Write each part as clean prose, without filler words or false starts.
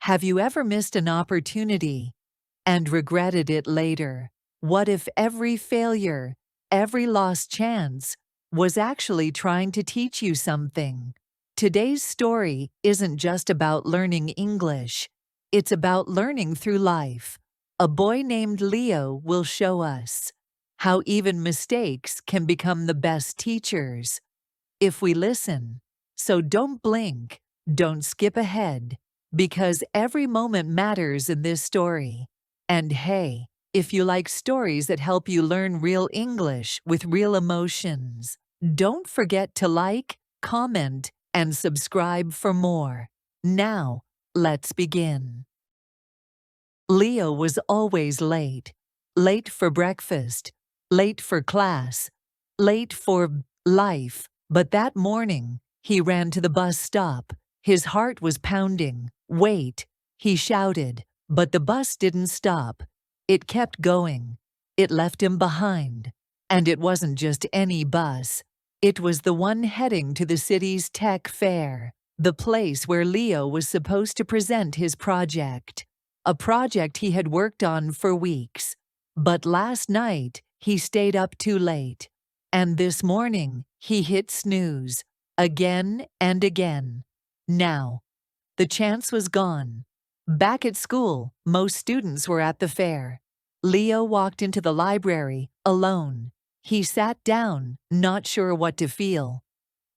Have you ever missed an opportunity and regretted it later? What if every failure, every lost chance, was actually trying to teach you something? Today's story isn't just about learning English. It's about learning through life. A boy named Leo will show us how even mistakes can become the best teachers if we listen. So don't blink, don't skip ahead, because every moment matters in this story. And hey, if you like stories that help you learn real English with real emotions, don't forget to like, comment, and subscribe for more. Now, let's begin. Leo was always late. Late for breakfast, late for class, late for life. But that morning, he ran to the bus stop. His heart was pounding. "Wait," he shouted. But the bus didn't stop. It kept going. It left him behind. And it wasn't just any bus. It was the one heading to the city's tech fair, the place where Leo was supposed to present his project. A project he had worked on for weeks. But last night, he stayed up too late. And this morning, he hit snooze. Again and again. Now, the chance was gone. Back at school, most students were at the fair. Leo walked into the library, alone. He sat down, not sure what to feel.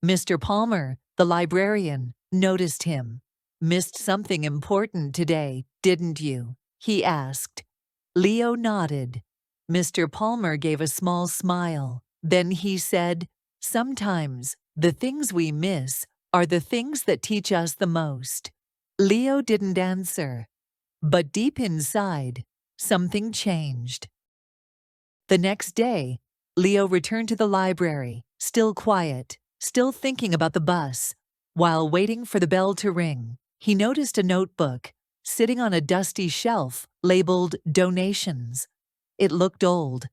Mr. Palmer, the librarian, noticed him. "Missed something important today, didn't you?" he asked. Leo nodded. Mr. Palmer gave a small smile. Then he said, "Sometimes, the things we miss are the things that teach us the most." Leo didn't answer. But deep inside, something changed. The next day, Leo returned to the library, still quiet, still thinking about the bus. While waiting for the bell to ring, he noticed a notebook sitting on a dusty shelf labeled "Donations." It looked old,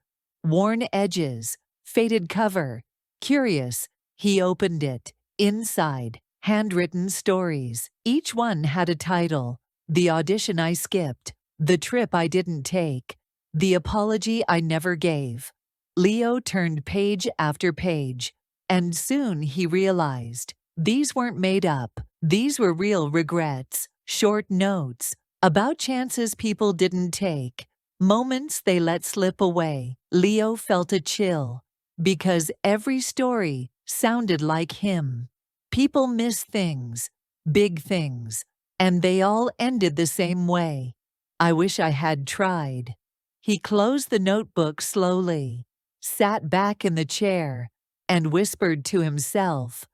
worn edges, faded cover. Curious, he opened it. Inside, handwritten stories. Each one had a title: "The Audition I Skipped," "The Trip I Didn't Take," "The Apology I Never Gave." Leo turned page after page, and soon he realized these weren't made up. These were real regrets, short notes about chances people didn't take, moments they let slip away. Leo felt a chill, because every story sounded like him. People miss things, big things, and they all ended the same way. "I wish I had tried." He closed the notebook slowly, sat back in the chair, and whispered to himself,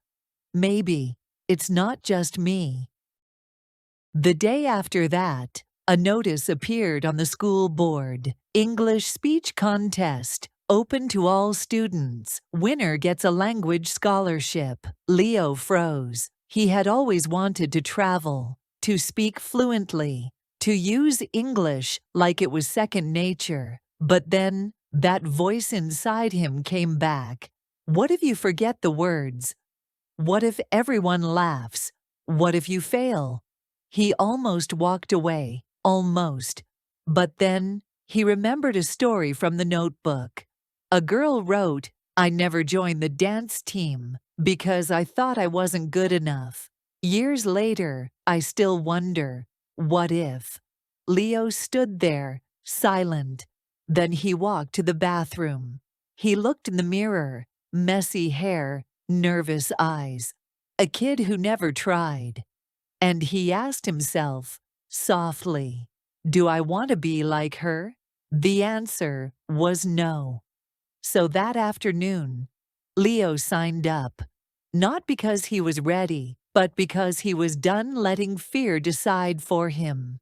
"Maybe it's not just me." The day after that, a notice appeared on the school board. "English speech contest, open to all students. Winner gets a language scholarship." Leo froze. He had always wanted to travel, to speak fluently, to use English like it was second nature. But then, that voice inside him came back. What if you forget the words? What if everyone laughs? What if you fail? He almost walked away, almost. But then, he remembered a story from the notebook. A girl wrote, "I never joined the dance team because I thought I wasn't good enough. Years later, I still wonder, what if?" Leo stood there, silent. Then he walked to the bathroom. He looked in the mirror, messy hair, nervous eyes. A kid who never tried. And he asked himself, softly, "Do I want to be like her?" The answer was no. So that afternoon, Leo signed up. Not because he was ready, but because he was done letting fear decide for him.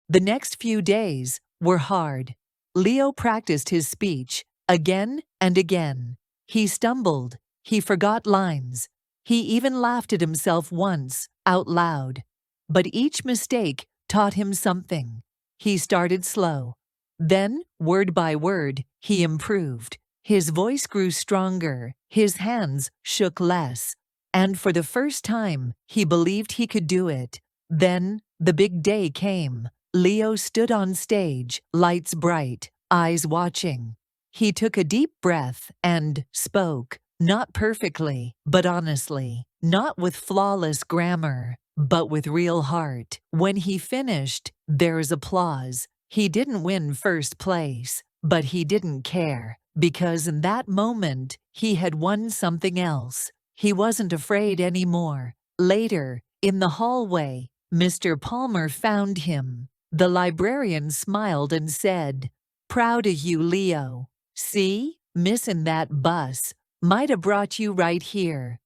The next few days were hard. Leo practiced his speech again and again. He stumbled, he forgot lines, he even laughed at himself once, out loud. But each mistake taught him something. He started slow. Then, word by word, he improved. His voice grew stronger, his hands shook less. And for the first time, he believed he could do it. Then, the big day came. Leo stood on stage, lights bright, eyes watching. He took a deep breath and spoke, not perfectly, but honestly, not with flawless grammar, but with real heart. When he finished, there's applause. He didn't win first place, but he didn't care, because in that moment, he had won something else. He wasn't afraid anymore. Later, in the hallway, Mr. Palmer found him. The librarian smiled and said, "Proud of you, Leo. See, missin' that bus might have brought you right here."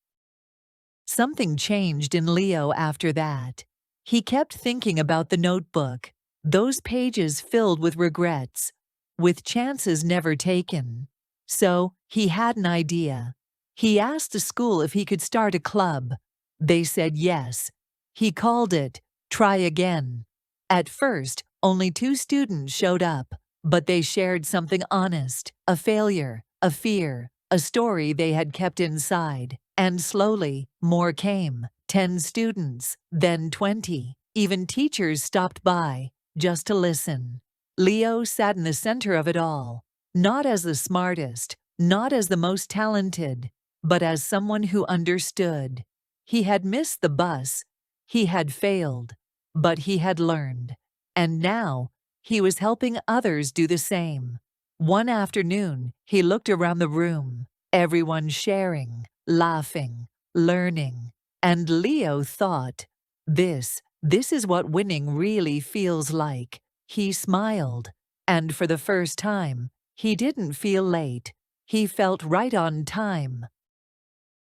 Something changed in Leo after that. He kept thinking about the notebook, those pages filled with regrets, with chances never taken. So, he had an idea. He asked the school if he could start a club. They said yes. He called it Try Again. At first, only 2 students showed up, but they shared something honest, a failure, a fear, a story they had kept inside. And slowly, more came. 10 students, then 20. Even teachers stopped by, just to listen. Leo sat in the center of it all, not as the smartest, not as the most talented, but as someone who understood. He had missed the bus, he had failed, but he had learned. And now, he was helping others do the same. One afternoon, he looked around the room, everyone sharing, laughing, learning. And Leo thought, this is what winning really feels like. He smiled, and for the first time, he didn't feel late. He felt right on time.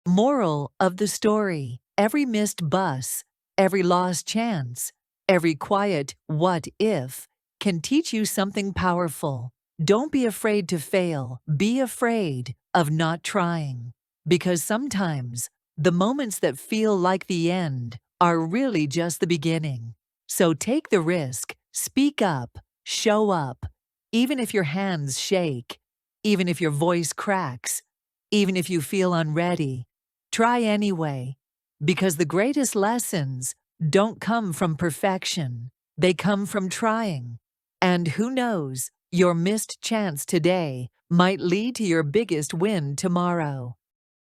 Moral of the story: every missed bus, every lost chance, every quiet "what if" can teach you something powerful. Don't be afraid to fail. Be afraid of not trying. Because sometimes, the moments that feel like the end are really just the beginning. So take the risk, speak up, show up, even if your hands shake, even if your voice cracks, even if you feel unready. Try anyway, because the greatest lessons don't come from perfection. They come from trying. And who knows, your missed chance today might lead to your biggest win tomorrow.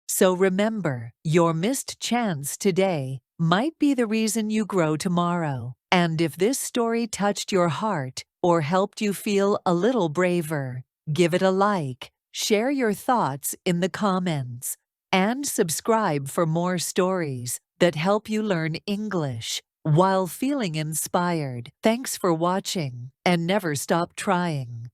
So remember, your missed chance today might be the reason you grow tomorrow. And if this story touched your heart or helped you feel a little braver, give it a like, share your thoughts in the comments, and subscribe for more stories that help you learn English while feeling inspired. Thanks for watching, and never stop trying.